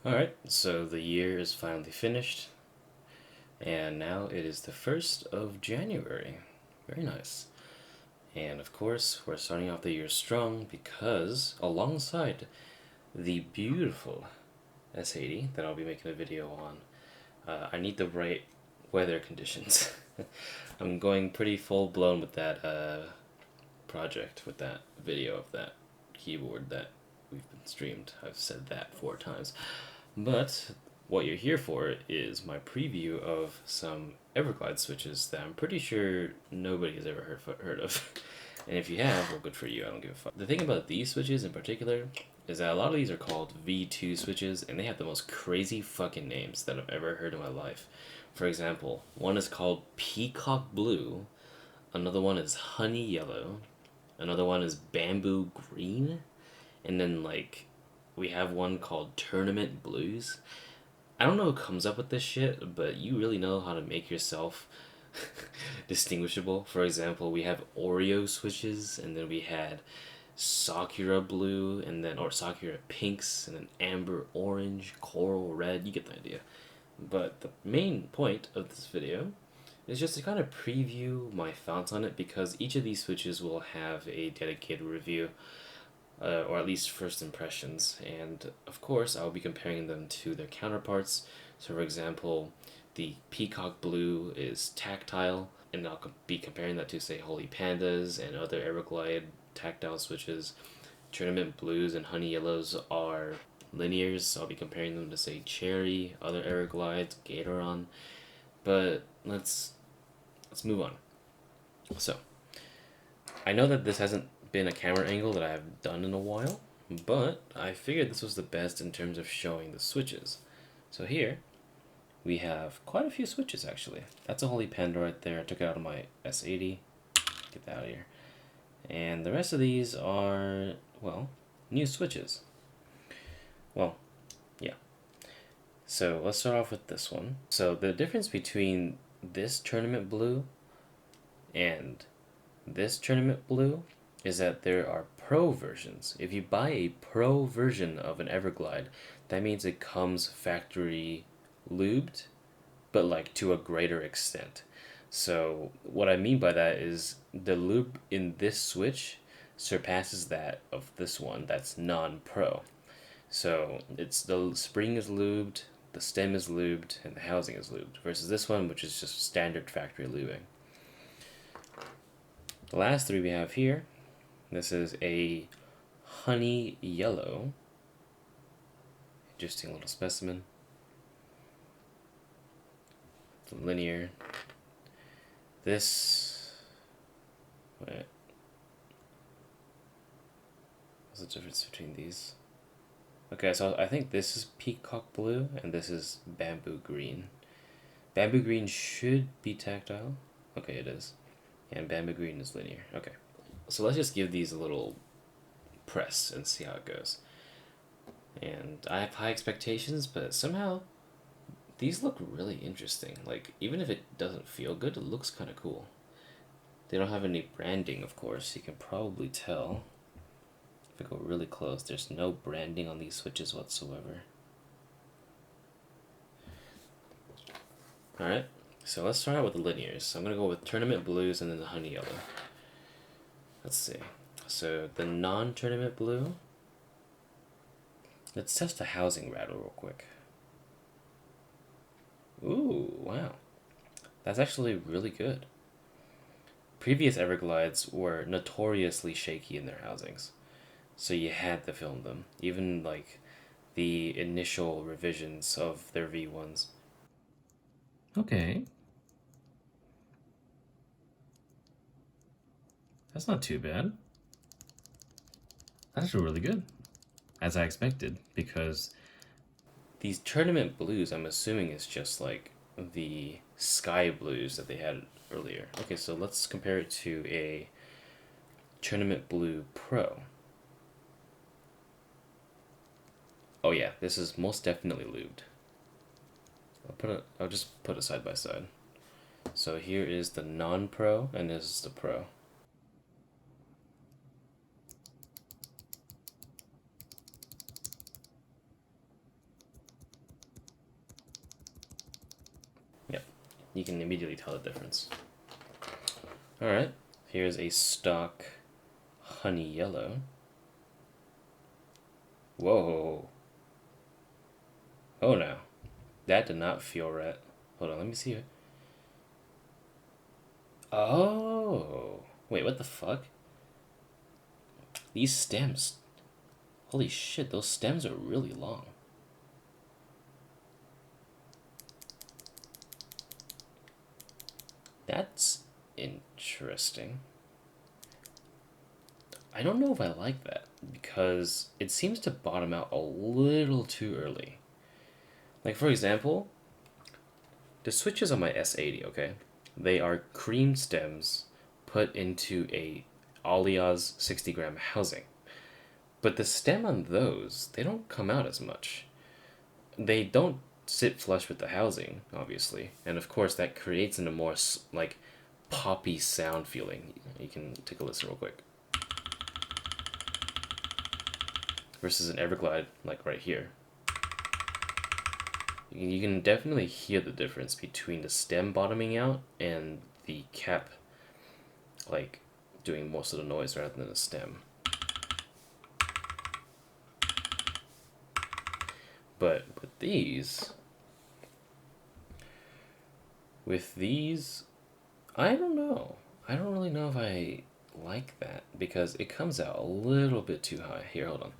Alright, so the year is finally finished, and now it is the 1st of January. Very nice. And of course, we're starting off the year strong because alongside the beautiful S80 that I'll be making a video on, I need the right weather conditions. I'm going pretty full blown with that project, with that video of that keyboard that we've been streamed. I've said that 4 times. But what you're here for is my preview of some Everglide switches that I'm pretty sure nobody has ever heard of. And if you have, well, good for you, I don't give a fuck. The thing about these switches in particular is that a lot of these are called V2 switches, and they have the most crazy fucking names that I've ever heard in my life. For example, one is called Peacock Blue, another one is Honey Yellow, another one is Bamboo Green, and then, like, we have one called Tournament Blues. I don't know who comes up with this shit, but you really know how to make yourself distinguishable. For example, we have Oreo switches, and then we had Sakura Blue, and then, or Sakura Pinks, and then Amber Orange, Coral Red, you get the idea. But the main point of this video is just to kind of preview my thoughts on it, because each of these switches will have a dedicated review. Or at least first impressions, and of course I'll be comparing them to their counterparts. So for example, the Peacock Blue is tactile, and I'll be comparing that to, say, Holy Pandas and other Everglide tactile switches. Tournament Blues and Honey Yellows are linears, so I'll be comparing them to, say, Cherry, other Everglides, Gatoron. But let's move on. So I know that this hasn't been a camera angle that I have done in a while, but I figured this was the best in terms of showing the switches. So here we have quite a few switches, actually. That's a Holy Panda right there. I took it out of my S80. Get that out of here. And the rest of these are, well, new switches. Well, yeah. So let's start off with this one. So the difference between this Tournament Blue and this Tournament Blue is that there are pro versions. If you buy a pro version of an Everglide, that means it comes factory lubed, but like to a greater extent. So what I mean by that is the lube in this switch surpasses that of this one that's non-pro. So it's the spring is lubed, the stem is lubed, and the housing is lubed, versus this one, which is just standard factory lubing. The last 3 we have here, this is a Honey Yellow. Interesting little specimen. It's linear. This... Wait. What's the difference between these? Okay, so I think this is Peacock Blue, and this is Bamboo Green. Bamboo Green should be tactile. Okay, it is. And Bamboo Green is linear. Okay. So let's just give these a little press and see how it goes. And I have high expectations, but somehow these look really interesting. Like, even if it doesn't feel good, it looks kind of cool. They don't have any branding, of course. You can probably tell. If I go really close, there's no branding on these switches whatsoever. Alright, so let's start out with the linears. So I'm going to go with Tournament Blues and then the Honey Yellow. Let's see. So the non-Tournament Blue. Let's test the housing rattle real quick. Ooh, wow. That's actually really good. Previous Everglides were notoriously shaky in their housings, so you had to film them. Even like the initial revisions of their V1s. Okay. That's not too bad. That's actually really good, as I expected, because these Tournament Blues, I'm assuming, is just like the sky blues that they had earlier. Okay, so let's compare it to a Tournament Blue Pro. Oh yeah, this is most definitely lubed. I'll just put it side by side. So here is the non-pro, and this is the pro. You can immediately tell the difference. Alright, here's a stock honey yellow. Whoa. Oh no. That did not feel right. Hold on, let me see it. Oh. Wait, what the fuck? These stems. Holy shit, those stems are really long. That's interesting. I don't know if I like that because it seems to bottom out a little too early. Like, for example, the switches on my S80, okay? They are cream stems put into a Haliaz 60-gram housing. But the stem on those, they don't come out as much. They don't sit flush with the housing, obviously. And of course, that creates in a more, like, poppy sound feeling. You can take a listen real quick. Versus an Everglide, like right here. You can definitely hear the difference between the stem bottoming out and the cap, like, doing most of the noise rather than the stem. But with these, I don't know. I don't really know if I like that because it comes out a little bit too high. Here, hold on.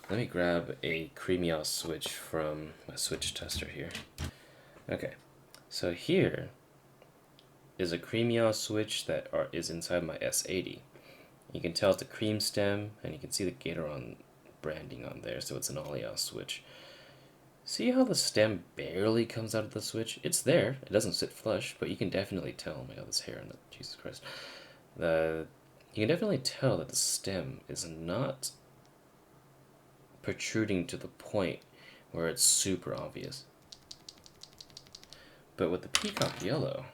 Let me grab a Creamiaz switch from my switch tester here. Okay, so here is a Creamiaz switch that is inside my S80. You can tell it's a cream stem, and you can see the Gatoron branding on there, so it's an Haliaz switch. See how the stem barely comes out of the switch? It's there. It doesn't sit flush, but you can definitely tell. Oh my god, this hair in the Jesus Christ. You can definitely tell that the stem is not protruding to the point where it's super obvious. But with the Peacock yellow,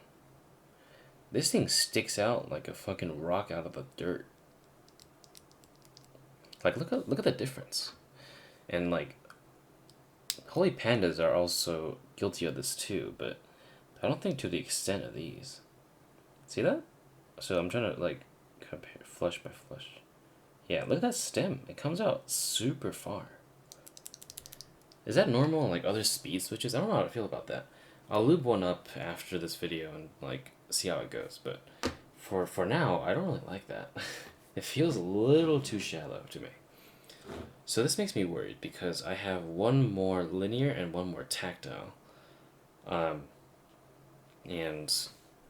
this thing sticks out like a fucking rock out of the dirt. Like, look at the difference. And like, holy pandas are also guilty of this too, but I don't think to the extent of these. See that? So I'm trying to like compare flush by flush. Yeah, look at that stem. It comes out super far. Is that normal on like other speed switches? I don't know how to feel about that. I'll lube one up after this video and like see how it goes, but for now, I don't really like that. It feels a little too shallow to me. So this makes me worried because I have one more linear and one more tactile. And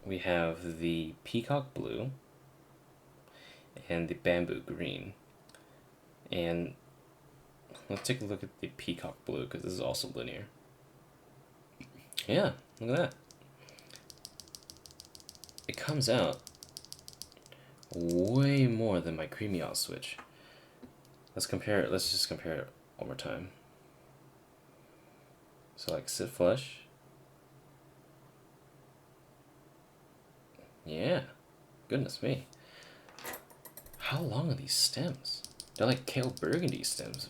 we have the Peacock blue and the bamboo green. And let's take a look at the Peacock blue because this is also linear. Yeah, look at that. It comes out way more than my Creamiaz switch. Let's compare it. Let's just compare it one more time. So like sit flush. Yeah, goodness me. How long are these stems? They're like Kale Burgundy stems.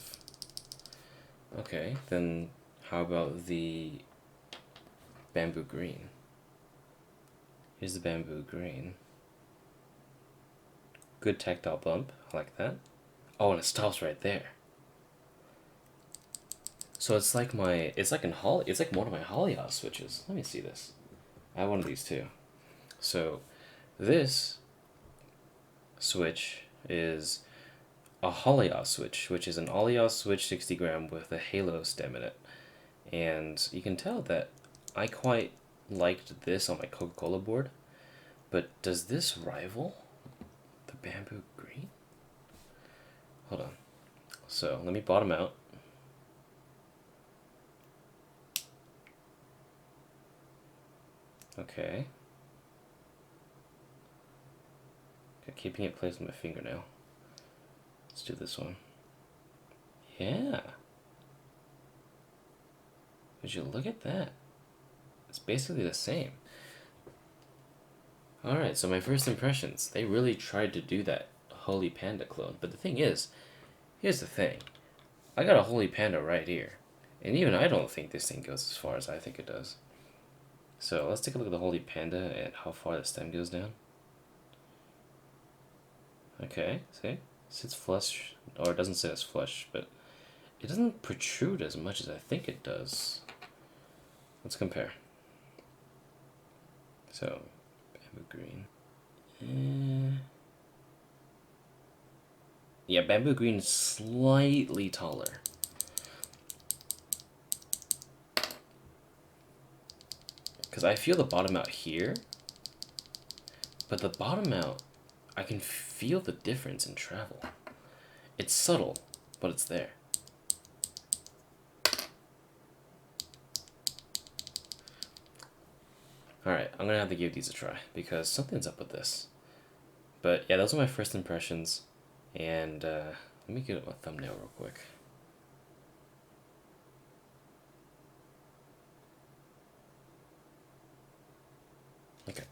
Okay, then how about the bamboo green? Here's the bamboo green. Good tactile bump. I like that. Oh, and it stops right there. So it's like one of my Haliaz switches. Let me see this. I have one of these too. So this switch is a Haliaz switch, which is an Haliaz switch 60 gram with a halo stem in it. And you can tell that I quite liked this on my Coca-Cola board. But does this rival the bamboo green? Hold on. So let me bottom out. Okay. Keeping it placed on my fingernail. Let's do this one. Yeah. Would you look at that? It's basically the same. Alright, so my first impressions. They really tried to do that Holy Panda clone. But the thing is, here's the thing. I got a Holy Panda right here. And even I don't think this thing goes as far as I think it does. So let's take a look at the Holy Panda and how far the stem goes down. Okay, see? It sits flush, or it doesn't sit as flush, but it doesn't protrude as much as I think it does. Let's compare. So, bamboo green. Yeah, bamboo green is slightly taller. Because I feel the bottom out here, but the bottom out, I can feel the difference in travel. It's subtle, but it's there. Alright, I'm gonna have to give these a try, because something's up with this. But yeah, those are my first impressions, and let me get up my thumbnail real quick. Okay.